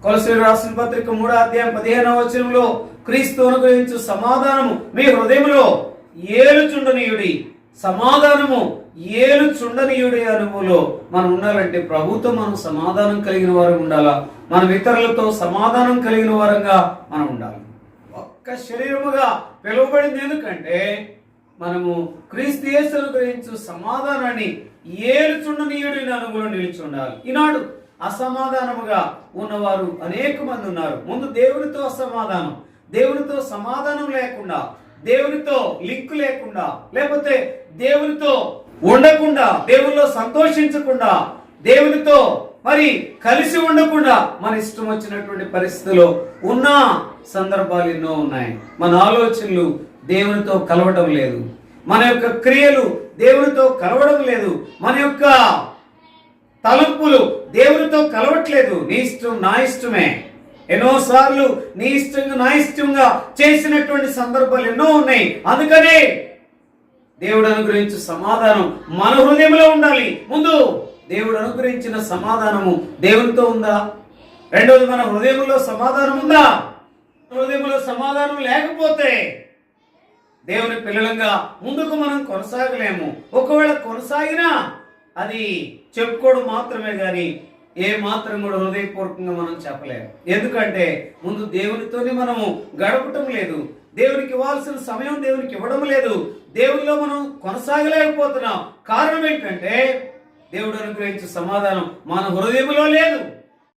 కొలస్సీయులకు రాసిన పత్రిక 3:15 క్రీస్తు అనుగ్రహించు సమాధానము మీ హృదయంలో ఏలుచుండనీయుడి. సమాధానము ఏలుచుండనీయుడి అనుభవంలో మనం ఉండాలంటే ప్రభుతో మనం సమాధానం కలిగిన వారు ఉండాలా, మనం ఇతరులతో సమాధానం కలిగిన వారంగా మనం ఉండాలి. ఒక్క శరీరముగా పిలువబడింది ఎందుకంటే మనము క్రీస్తు యేసు అనుగ్రహించు సమాధానాన్ని ఏలుచుండనీయుడి అనుభవంలో నిలిచి ఉండాలి. ఈనాడు అసమాధానముగా ఉన్నవారు అనేక మంది ఉన్నారు. ముందు దేవునితో అసమాధానం, దేవునితో సమాధానం లేకుండా, దేవునితో లింక్ లేకుండా, లేకపోతే దేవునితో ఉండకుండా, దేవునిలో సంతోషించకుండా, దేవునితో మరి కలిసి ఉండకుండా మన ఇష్టం వచ్చినటువంటి పరిస్థితుల్లో ఉన్న సందర్భాలు ఎన్నో ఉన్నాయి. మన ఆలోచనలు దేవునితో కలవడం లేదు, మన యొక్క క్రియలు దేవునితో కలవడం లేదు, మన యొక్క తలంపులు దేవునితో కలవట్లేదు. నీ ఇష్టం నా ఇష్టమే. ఎన్నోసార్లు నీ ఇష్టంగా నా ఇష్టంగా చేసినటువంటి సందర్భాలు ఎన్నో ఉన్నాయి. అందుకనే దేవుడు అనుగ్రహించిన సమాధానం మన హృదయంలో ఉండాలి. ముందు దేవుడు అనుగ్రహించిన సమాధానము దేవునితో ఉందా? రెండోది మన హృదయంలో సమాధానం ఉందా? హృదయంలో సమాధానం లేకపోతే దేవుని పిల్లలంగా ముందుకు మనం కొనసాగలేము. ఒకవేళ కొనసాగినా అది చెప్పుకోవడం మాత్రమే కానీ ఏ మాత్రం కూడా హృదయపూర్వకంగా మనం చెప్పలేము. ఎందుకంటే ముందు దేవునితోనే మనము గడపటం లేదు, దేవునికి ఇవ్వాల్సిన సమయం దేవునికి ఇవ్వడం లేదు, దేవునిలో మనం కొనసాగలేకపోతున్నాం. కారణం ఏంటంటే దేవుడు అనుగ్రహించే సమాధానం మన హృదయంలో లేదు.